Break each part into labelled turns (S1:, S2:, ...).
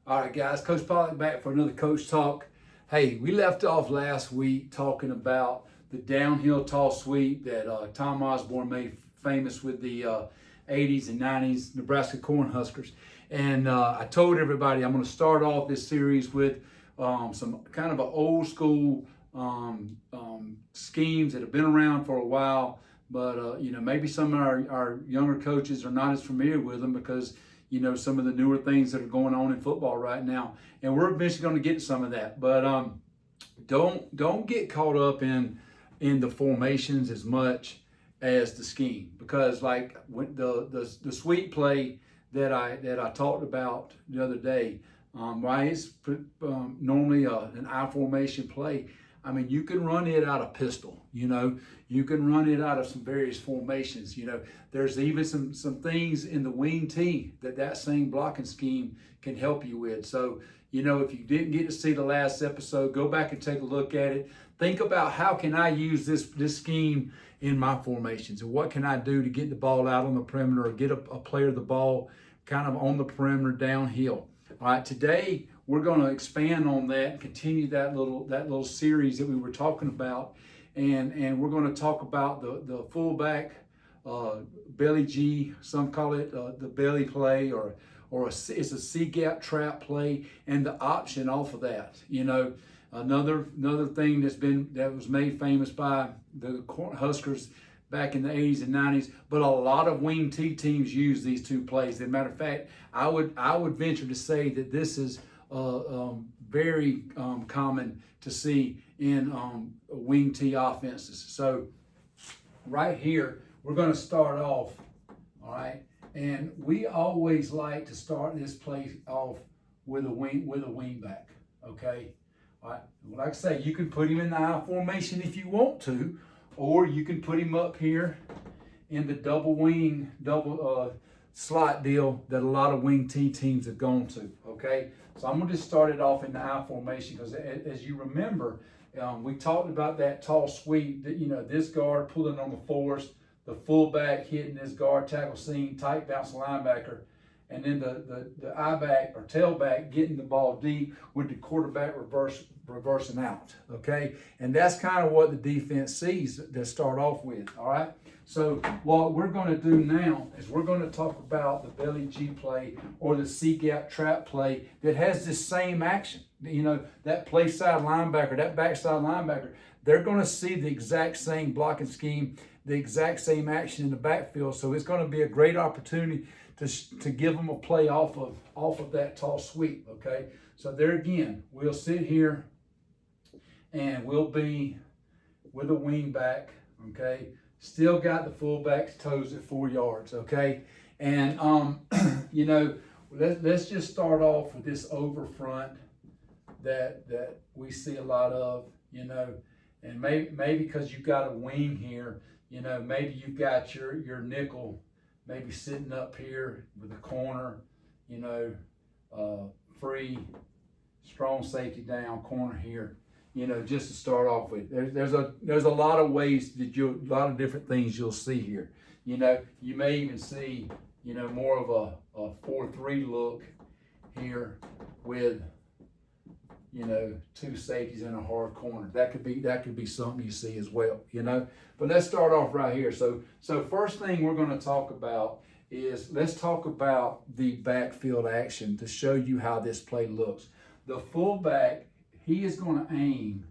S1: All right, guys, Coach Pollock back for another Coach Talk. Hey, we left off last week talking about the downhill toss sweep that Tom Osborne made famous with the 80s and 90s Nebraska Cornhuskers. And I told everybody I'm going to start off this series with some kind of an old school schemes that have been around for a while, but maybe some of our younger coaches are not as familiar with them because some of the newer things that are going on in football right now, and we're eventually going to get to some of that. But don't get caught up in the formations as much as the scheme, because like when the sweep play that I talked about the other day, right? It's normally an I formation play. I mean, you can run it out of pistol, you can run it out of some various formations. There's even some things in the wing T that same blocking scheme can help you with. So, if you didn't get to see the last episode, go back and take a look at it. Think about how can I use this scheme in my formations, and what can I do to get the ball out on the perimeter or get a player the ball kind of on the perimeter downhill. All right, today we're going to expand on that and continue that little series that we were talking about, and we're going to talk about the fullback belly G. Some call it the belly play, or it's a C gap trap play, and the option off of that. Another thing that was made famous by the Huskers back in the 80s and 90s, but a lot of wing T teams use these two plays. As a matter of fact, I would venture to say that this is very common to see in wing T offenses. So right here, we're going to start off, all right? And we always like to start this play off with a wing back, okay? All right. Like I say, you can put him in the I formation if you want to, or you can put him up here in the double slot deal that a lot of wing T teams have gone to, okay? So I'm going to just start it off in the I formation because, as you remember, we talked about that tall sweep, that this guard pulling on the force, the fullback hitting this guard tackle seam, tight bounce linebacker, and then the I-back or tailback getting the ball deep with the quarterback reversing out, okay? And that's kind of what the defense sees to start off with, all right? So what we're going to do now is we're going to talk about the belly G play or the C-gap trap play that has this same action. That play side linebacker, that backside linebacker, they're going to see the exact same blocking scheme, the exact same action in the backfield. So it's going to be a great opportunity to give them a play off of that tall sweep, okay? So there again, we'll sit here and we'll be with a wing back, okay? Still got the fullback's toes at 4 yards, okay? And, let's just start off with this over front that we see a lot of, and maybe because you've got a wing here, maybe you've got your nickel maybe sitting up here with the corner, free, strong safety down, corner here, just to start off with. There's a lot of ways that a lot of different things you'll see here. You may even see, more of a 4-3 look here with, two safeties in a hard corner. That could be something you see as well, But let's start off right here. So first thing we're going to talk about is, let's talk about the backfield action to show you how this play looks. The fullback, he is going to aim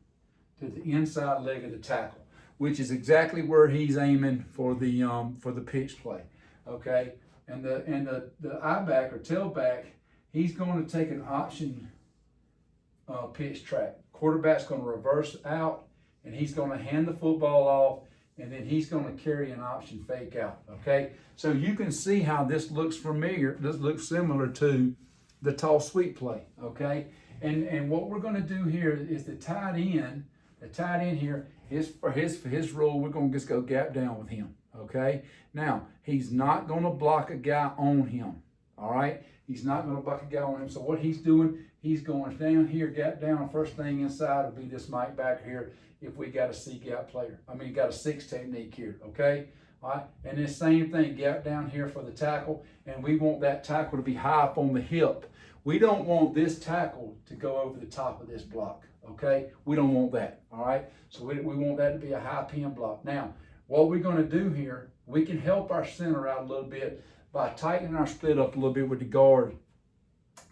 S1: to the inside leg of the tackle, which is exactly where he's aiming for the pitch play, okay? And the I-back or tailback, he's going to take an option pitch track. Quarterback's going to reverse out, and he's going to hand the football off, and then he's going to carry an option fake out, okay? So you can see how this looks familiar. This looks similar to the tall sweep play, okay? And what we're going to do here is the tight end here, for his role, we're going to just go gap down with him, okay? Now, he's not going to block a guy on him, all right? He's not going to block a guy on him. So what he's doing, he's going down here, gap down. First thing inside will be this Mike back here if we got a C-gap player. Got a 6 technique here, okay? All right, and the same thing, gap down here for the tackle, and we want that tackle to be high up on the hip We don't want this tackle to go over the top of this block, okay? We don't want that, all right? So we want that to be a high pin block. Now, what we're going to do here, we can help our center out a little bit by tightening our split up a little bit with the guard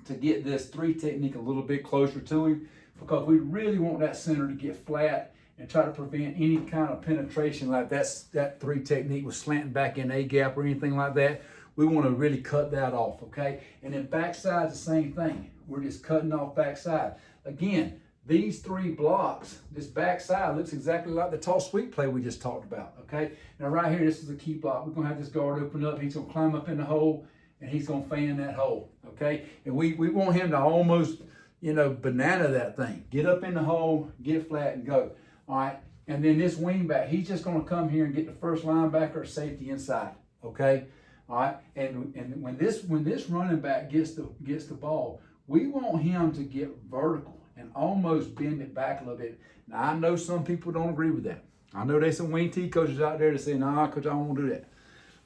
S1: to get this 3 technique a little bit closer to him, because we really want that center to get flat and try to prevent any kind of penetration like that 3 technique was slanting back in A gap or anything like that. We want to really cut that off, okay? And then backside, the same thing. We're just cutting off backside. Again, these 3 blocks, this backside looks exactly like the toss sweep play we just talked about, okay? Now right here, this is a key block. We're going to have this guard open up. He's going to climb up in the hole, and he's going to fan that hole, okay? And we want him to almost, banana that thing. Get up in the hole, get flat, and go. All right, and then this wing back, he's just going to come here and get the first linebacker or safety inside. Okay, all right, and when this running back gets the ball, we want him to get vertical and almost bend it back a little bit. Now I know some people don't agree with that. I know there's some wing T coaches out there that say, "Nah, coach, I don't want to do that."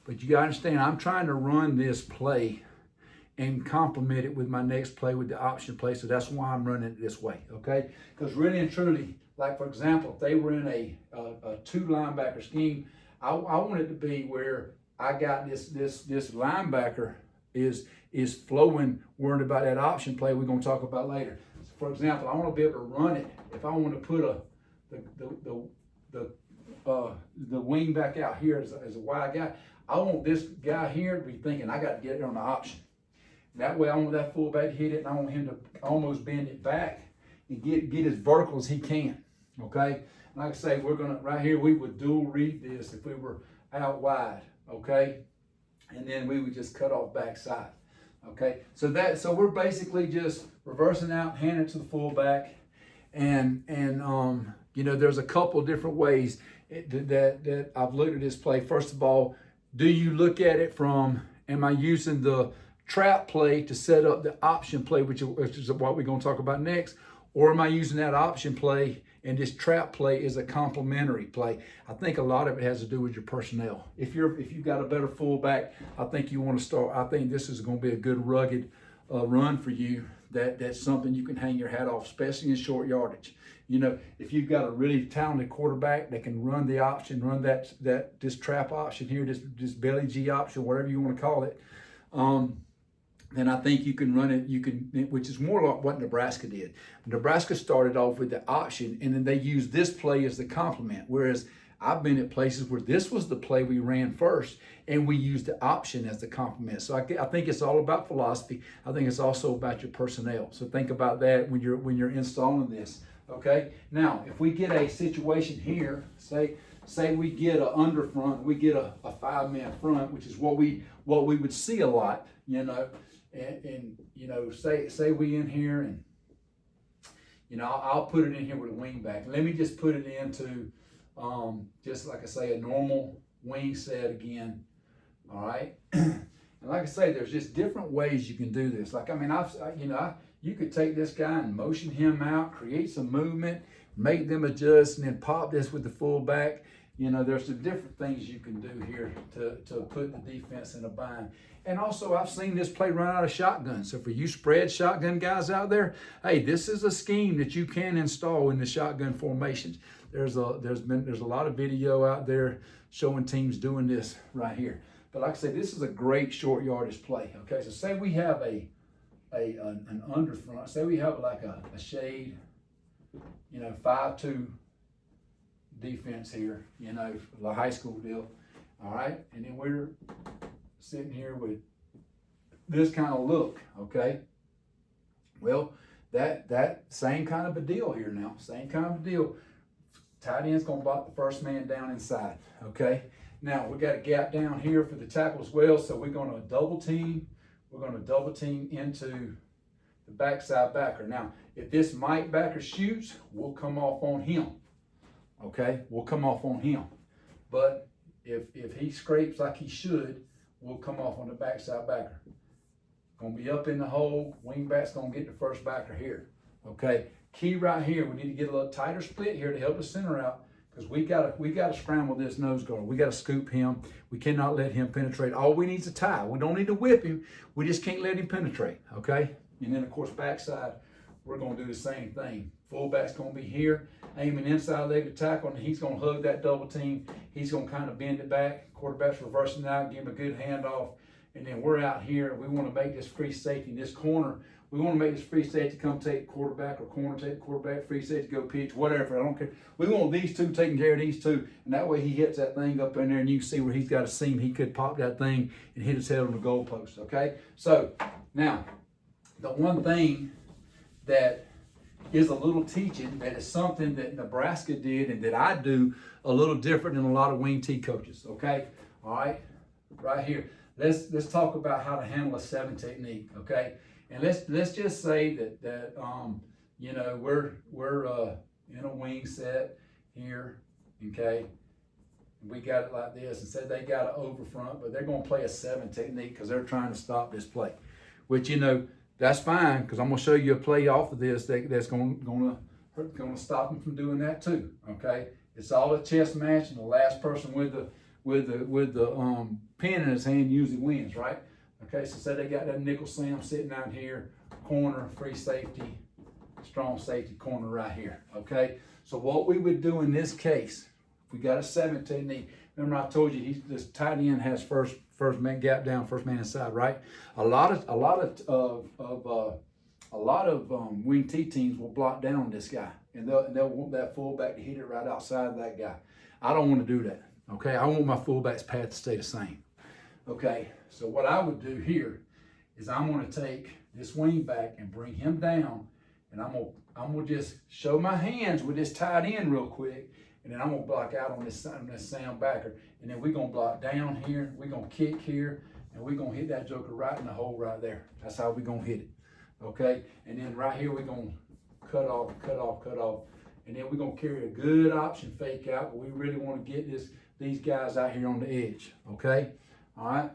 S1: But you got to understand, I'm trying to run this play and complement it with my next play with the option play. So that's why I'm running it this way. Okay, because really and truly, like for example, if they were in a 2 linebacker scheme, I want it to be where I got this linebacker is flowing, worried about that option play we're going to talk about later. So for example, I want to be able to run it. If I want to put the wing back out here as a wide guy, I want this guy here to be thinking I got to get it on the option. And that way I want that fullback to hit it, and I want him to almost bend it back and get as vertical as he can. Okay, like I say, we're gonna right here. We would dual read this if we were out wide. Okay, and then we would just cut off backside. Okay, so we're basically just reversing out, handing it to the fullback, and there's a couple different ways that I've looked at this play. First of all, do you look at it from, am I using the trap play to set up the option play, which is what we're going to talk about next, or am I using that option play and this trap play is a complementary play? I think a lot of it has to do with your personnel. If you've got a better fullback, I think you want to start. I think this is going to be a good rugged run for you. That's something you can hang your hat off, especially in short yardage. If you've got a really talented quarterback that can run the option, run this trap option here, this belly G option, whatever you want to call it, then I think you can run it, which is more like what Nebraska did. Nebraska started off with the option, and then they used this play as the complement, whereas I've been at places where this was the play we ran first, and we used the option as the complement. So I think it's all about philosophy. I think it's also about your personnel. So think about that when you're installing this. Okay. Now, if we get a situation here, say we get an underfront, we get a 5-man front, which is what we would see a lot, and say we in here, and I'll put it in here with a wing back. Let me just put it into just like I say, a normal wing set again. All right. And like I say, there's just different ways you can do this. Like, you could take this guy and motion him out, create some movement, make them adjust, and then pop this with the fullback. There's some different things you can do here to put the defense in a bind. And also, I've seen this play run out of shotgun. So for you spread shotgun guys out there, hey, this is a scheme that you can install in the shotgun formations. There's a lot of video out there showing teams doing this right here. But like I say, this is a great short yardage play. Okay, so say we have an underfront. Say we have like a shade, 5-2 defense here, the high school deal. All right, and then we're sitting here with this kind of look. Okay, well, that same kind of a deal here now. Same kind of a deal. Tight end's gonna block the first man down inside. Okay, now we got a gap down here for the tackle as well, so we're gonna double team. We're gonna double team into the backside backer. Now, if this Mike backer shoots, we'll come off on him. Okay, we'll come off on him. But if he scrapes like he should, we'll come off on the backside backer. Gonna be up in the hole. Wingback's gonna get the first backer here. Okay, key right here. We need to get a little tighter split here to help the center out, because we gotta scramble this nose guard. We gotta scoop him. We cannot let him penetrate. All we need is a tie. We don't need to whip him. We just can't let him penetrate. Okay. And then, of course, backside, we're going to do the same thing. Fullback's going to be here, aiming inside leg of tackle, and he's going to hug that double team. He's going to kind of bend it back. Quarterback's reversing out, give him a good handoff. And then we're out here. We want to make this free safety in this corner. We want to make this free safety come take the quarterback, or corner take the quarterback, free safety go pitch, whatever. I don't care. We want these two taking care of these two, and that way he hits that thing up in there, and you can see where he's got a seam. He could pop that thing and hit his head on the goalpost, okay? So now, the one thing that is a little teaching that is something that Nebraska did and that I do a little different than a lot of wing T coaches, okay? All right, right here. Let's talk about how to handle a 7 technique, okay? And let's just say that you know, we're in a wing set here, okay? We got it like this, and said they got an over front, but they're going to play a 7 technique because they're trying to stop this play, which, you know, that's fine, because I'm going to show you a play off of this that's going to stop them from doing that too, okay? It's all a chess match, and the last person with the pin in his hand usually wins, right? Okay, so say they got that nickel Sam sitting out here, corner, free safety, strong safety corner right here, okay? So what we would do in this case, if we got a 7 technique, remember I told you this tight end has first man gap down, first man inside, right? A lot of wing T teams will block down on this guy, and they'll want that fullback to hit it right outside of that guy. I don't want to do that, okay? I want my fullback's path to stay the same. Okay, so what I would do here is I'm going to take this wing back and bring him down, and I'm gonna just show my hands with this tight end real quick, and then I'm gonna block out on this sound backer, and then we're gonna block down here, we're gonna kick here, and we're gonna hit that joker right in the hole right there. That's how we're gonna hit it. Okay, and then right here we're gonna cut off, and then we're gonna carry a good option fake out, but we really want to get these guys out here on the edge. Okay. All right,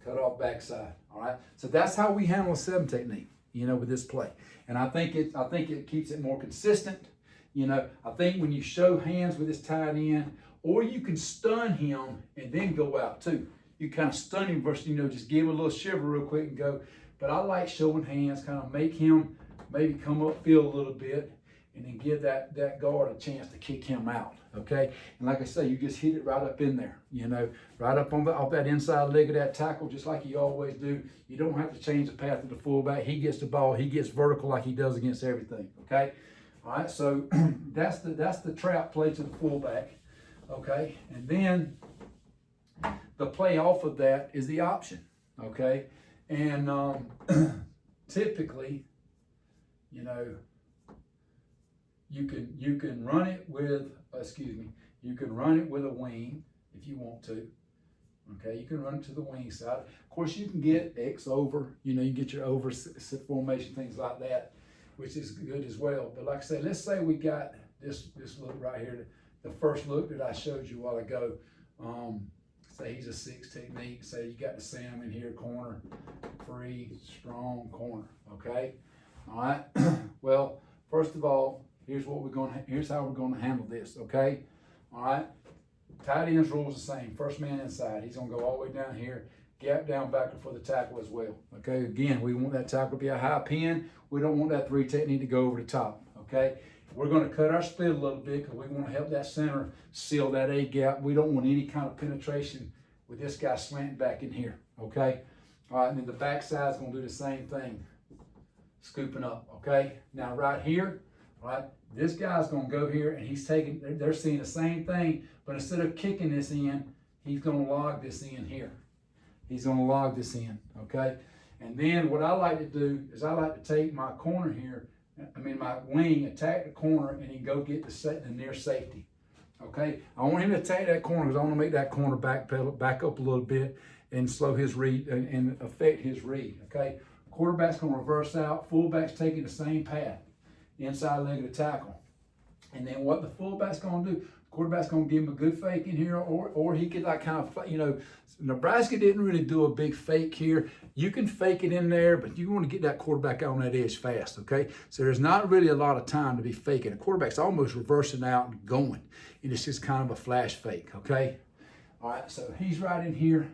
S1: cut off backside. All right, so that's how we handle a 7 technique, you know, with this play. And I think it keeps it more consistent. You know, I think when you show hands with this tight end, or you can stun him and then go out too. You kind of stun him versus, you know, just give him a little shiver real quick and go. But I like showing hands, kind of make him maybe come up field a little bit, and then give that guard a chance to kick him out, okay? And like I say, you just hit it right up in there, you know, right up off that inside leg of that tackle, just like you always do. You don't have to change the path of the fullback. He gets the ball. He gets vertical like he does against everything, okay? All right, so that's the trap play to the fullback, okay? And then the play off of that is the option, okay? And typically, you know, you can run it with, you can run it with a wing if you want to. Okay, you can run it to the wing side. Of course, you can get X over, you know, you get your over formation, things like that, which is good as well. But like I said, let's say we got this look right here, the first look that I showed you a while ago. Say he's a 6 technique. Say you got the Sam in here, corner, free, strong corner. Okay, all right. Well, first of all, here's how we're gonna handle this, okay? All right, tight end's rules the same. First man inside, he's gonna go all the way down here, gap down backer for the tackle as well. Okay, again, we want that tackle to be a high pin. We don't want that 3 technique to go over the top, okay? We're gonna cut our split a little bit because we wanna help that center seal that A gap. We don't want any kind of penetration with this guy slanting back in here, okay? All right, and then the back side's gonna do the same thing, scooping up, okay? Now right here, right, this guy's gonna go here and he's taking, they're seeing the same thing, but instead of kicking this in, he's gonna log this in here. He's gonna log this in, okay? And then what I like to do is I like to take my corner here, my wing, attack the corner, and then go get the near safety, okay? I want him to attack that corner because I want to make that corner back up a little bit and slow his read and affect his read, okay? Quarterback's gonna reverse out, fullback's taking the same path, inside leg of the tackle. And then what the fullback's gonna do, quarterback's gonna give him a good fake in here, or he could like kind of, you know, Nebraska didn't really do a big fake here. You can fake it in there, but you want to get that quarterback on that edge fast, okay? So there's not really a lot of time to be faking. The quarterback's almost reversing out and going. And it's just kind of a flash fake, okay? All right, so he's right in here.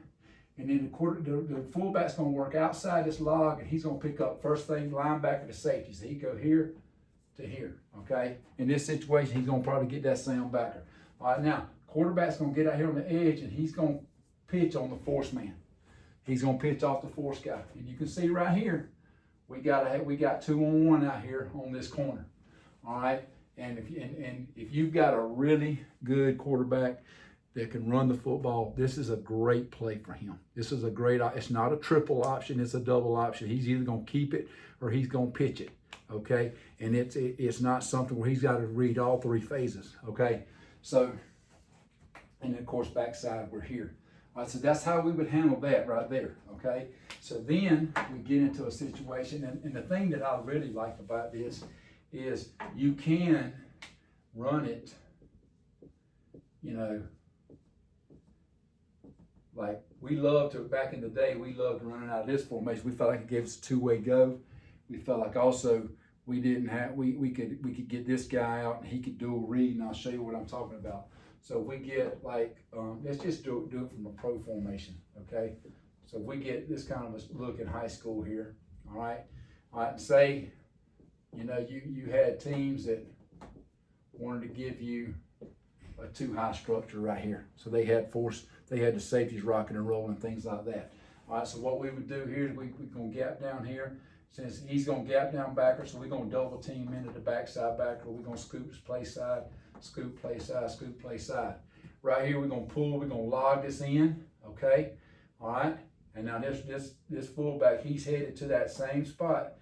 S1: and then the fullback's going to work outside this log, and he's going to pick up first thing linebacker to safety. So he go here to here, okay? In this situation, he's going to probably get that sound backer. All right, now, quarterback's going to get out here on the edge, and he's going to pitch on the force man. He's going to pitch off the force guy. And you can see right here, we got 2-on-1 out here on this corner, all right? And if you've got a really good quarterback that can run the football, this is a great play for him. This is a great, it's not a triple option, it's a double option. He's either going to keep it or he's going to pitch it, okay? And it's not something where he's got to read all three phases, okay? So, and then of course backside we're here. All right, so that's how we would handle that right there, okay? So then we get into a situation, and the thing that I really like about this is you can run it, you know, like we loved to, back in the day, we loved running out of this formation. We felt like it gave us a two-way go. We felt like also we could get this guy out and he could dual read, and I'll show you what I'm talking about. So if we get like, let's just do it from a pro formation, okay? So if we get this kind of a look in high school here, all right? All right, say, you know, you had teams that wanted to give you a too high structure right here. So they had the safeties rocking and rolling, things like that. All right, so what we would do here is we're gonna gap down here. Since he's gonna gap down backer, so we're gonna double team into the backside backer. We're gonna scoop play side, scoop play side, scoop play side. Right here, we're gonna pull, we're gonna log this in, okay? All right, and now this fullback, he's headed to that same spot,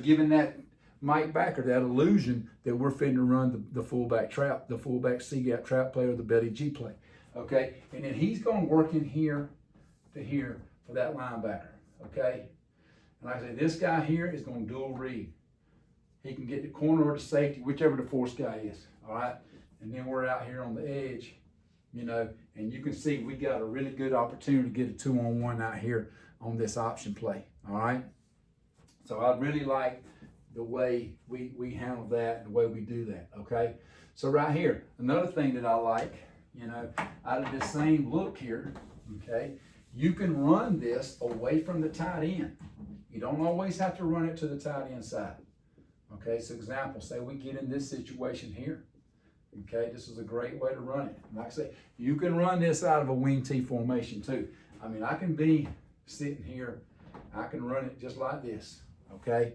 S1: giving that Mike backer that illusion that we're fitting to run the fullback trap, the fullback C-gap trap play or the belly G play, okay? And then he's gonna work in here to here for that linebacker, okay? And like I say, this guy here is gonna dual read. He can get the corner or the safety, whichever the force guy is, all right? And then we're out here on the edge, you know, and you can see we got a really good opportunity to get a 2-on-1 out here on this option play, all right? So I really like the way we handle that and the way we do that, okay? So right here, another thing that I like, you know, out of this same look here, okay, you can run this away from the tight end. You don't always have to run it to the tight end side. Okay, so example, say we get in this situation here. Okay, this is a great way to run it. Like I say, you can run this out of a wing T formation too. I mean, I can be sitting here, I can run it just like this, okay?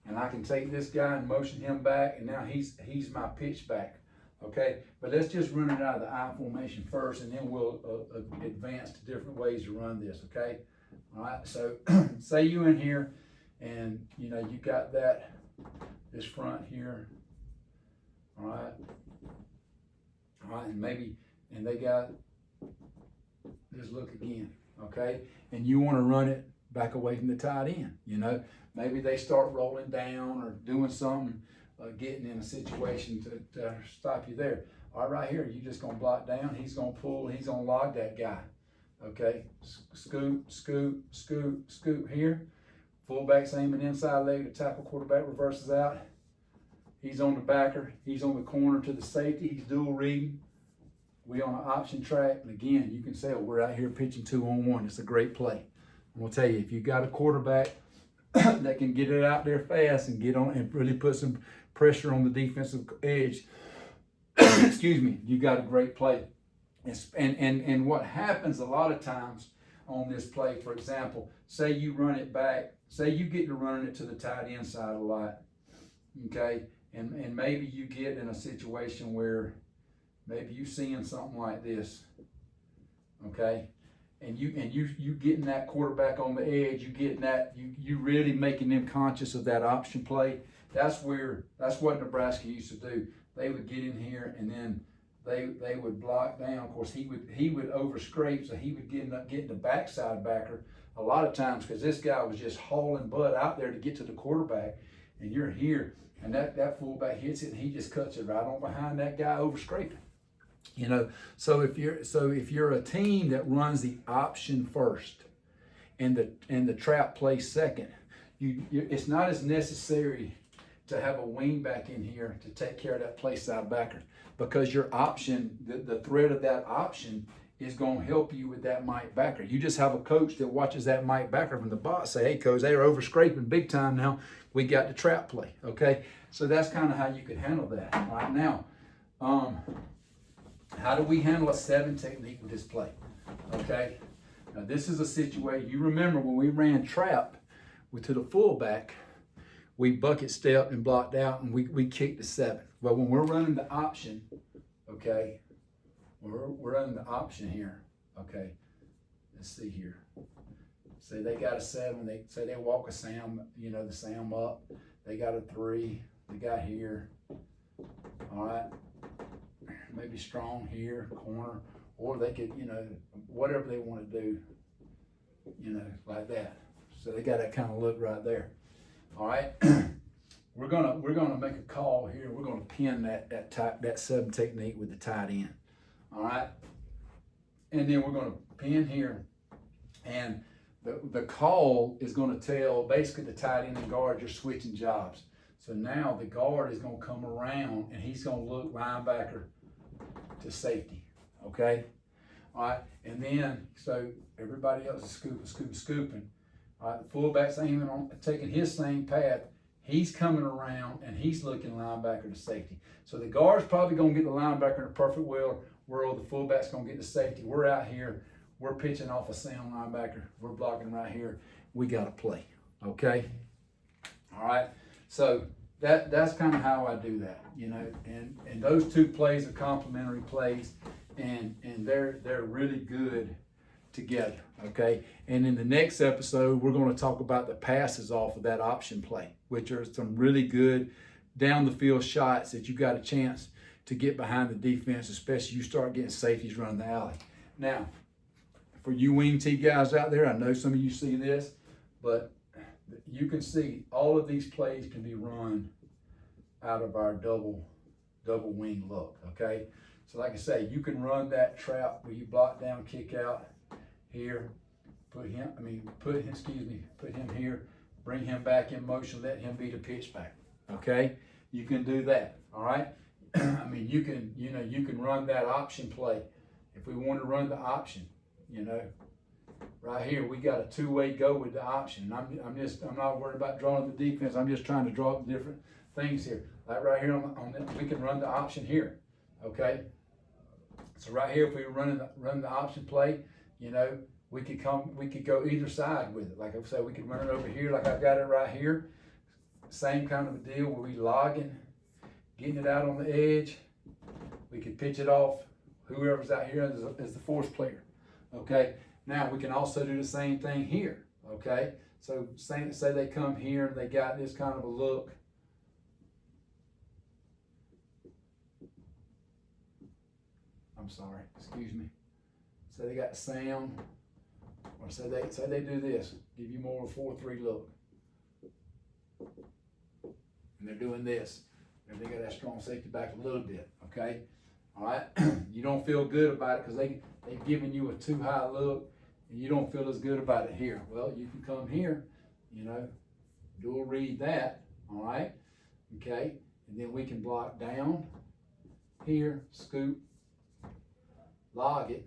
S1: And I can take this guy and motion him back, and now he's my pitch back, okay? But let's just run it out of the I formation first, and then we'll advance to different ways to run this, okay? All right, so say you in here, and you know, you got this front here, all right, and they got this look again, okay, and you want to run it back away from the tight end, you know, maybe they start rolling down or doing something, getting in a situation to stop you there. All right, here, you're just gonna block down, he's gonna pull, he's gonna log that guy, okay, scoop, scoop, scoop, scoop here. Fullback's aiming inside leg to tackle, quarterback reverses out. He's on the backer, he's on the corner to the safety, he's dual reading. We on an option track, and again, you can say we're out here pitching 2-on-1. It's a great play. I'm gonna tell you, if you got a quarterback that can get it out there fast and get on and really put some pressure on the defensive edge, excuse me, you got a great play. And what happens a lot of times on this play, for example, say you run it back, say you get to running it to the tight end side a lot, okay? And maybe you get in a situation where maybe you seeing something like this, okay? And you getting that quarterback on the edge, you getting that, you really making them conscious of that option play. That's what Nebraska used to do. They would get in here and then they would block down. Of course, he would over scrape, so he would get the backside backer a lot of times because this guy was just hauling butt out there to get to the quarterback, and you're here, and that fullback hits it and he just cuts it right on behind that guy over scraping. You know, so if you're a team that runs the option first and the trap play second, it's not as necessary to have a wing back in here to take care of that play side backer, because your option, the threat of that option is going to help you with that Mike backer. You just have a coach that watches that Mike backer from the box say, hey, coach, they're over scraping big time now. We got the trap play, okay? So that's kind of how you could handle that. Right now, how do we handle a 7 technique with this play? Okay, now this is a situation, you remember when we ran trap to the fullback, we bucket stepped and blocked out and we kicked the 7. Well, when we're running the option, okay, we're running the option here, okay, let's see here. Say they got a 7, they say they walk a Sam, you know, the Sam up, they got a 3, they got here, all right, maybe strong here, corner, or they could, you know, whatever they want to do, you know, like that. So they got that kind of look right there. All right, we're gonna make a call here. We're gonna pin that 7 technique with the tight end. All right, and then we're gonna pin here, and the call is gonna tell basically the tight end and guard you're switching jobs. So now the guard is gonna come around and he's gonna look linebacker to safety. Okay, all right, and then so everybody else is scooping. All right, the fullback's aiming on taking his same path. He's coming around and he's looking linebacker to safety. So the guard's probably gonna get the linebacker in a perfect world. The fullback's gonna get the safety. We're out here, we're pitching off a sound linebacker. We're blocking right here. We got to play. Okay. All right. So that's kind of how I do that, you know. And those 2 plays are complementary plays, and they're really good together, okay? And in the next episode, we're going to talk about the passes off of that option play, which are some really good down the field shots that you got a chance to get behind the defense, especially you start getting safeties running the alley. Now, for you wing T guys out there, I know some of you see this, but you can see all of these plays can be run out of our double wing look, okay? So like I say, you can run that trap where you block down, kick out here, put him here, bring him back in motion, let him be the pitch back, okay? You can do that, all right? I mean, you can run that option play. If we want to run the option, you know, right here, we got a 2-way go with the option. I'm not worried about drawing the defense. I'm just trying to draw up different things here. Like right here we can run the option here, okay? So right here, if we run the option play, you know, we could go either side with it. Like I said, we could run it over here, like I've got it right here. Same kind of a deal where we logging, getting it out on the edge. We could pitch it off whoever's out here as the force player. Okay. Now we can also do the same thing here. Okay. So say they come here and they got this kind of a look. I'm sorry, excuse me. Say they got the sound, or say they do this, give you more of a 4-3 look. And they're doing this. And they got that strong safety back a little bit, okay? All right, you don't feel good about it because they've given you a too high look and you don't feel as good about it here. Well, you can come here, you know, dual read that, all right? Okay, and then we can block down here, scoop, log it,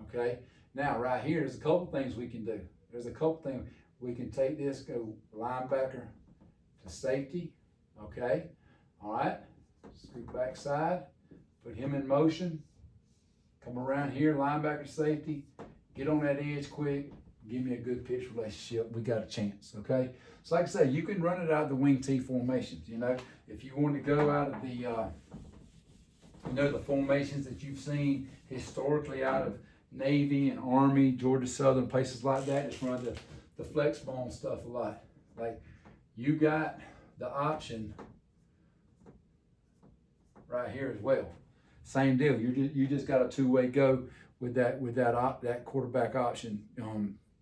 S1: okay? Now, right here, there's a couple things we can do. There's a couple things. We can take this, go linebacker to safety, okay? All right, scoop backside, put him in motion, come around here, linebacker to safety, get on that edge quick, give me a good pitch relationship. We got a chance, okay? So like I say, you can run it out of the wing T formations, you know. If you want to go out of the, you know, the formations that you've seen historically out of Navy and Army, Georgia Southern, places like that, just run the flex bone stuff a lot. Like, you got the option right here as well. Same deal. You just got a 2-way go with that quarterback option,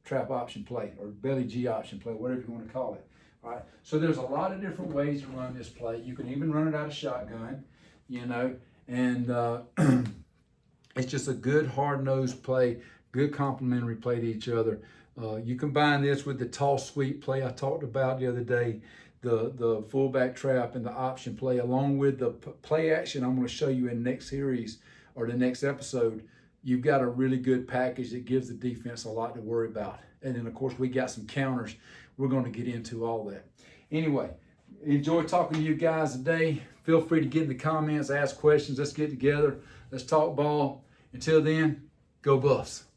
S1: trap option play, or belly G option play, whatever you want to call it. All right. So there's a lot of different ways to run this play. You can even run it out of shotgun, you know, and it's just a good hard-nosed play, good complementary play to each other. You combine this with the toss sweep play I talked about the other day, the fullback trap and the option play, along with the play action I'm going to show you in the next series or the next episode. you've got a really good package that gives the defense a lot to worry about. And then, of course, we got some counters. We're going to get into all that. Anyway, enjoy talking to you guys today. Feel free to get in the comments, ask questions. Let's get together. Let's talk ball. Until then, go Buffs.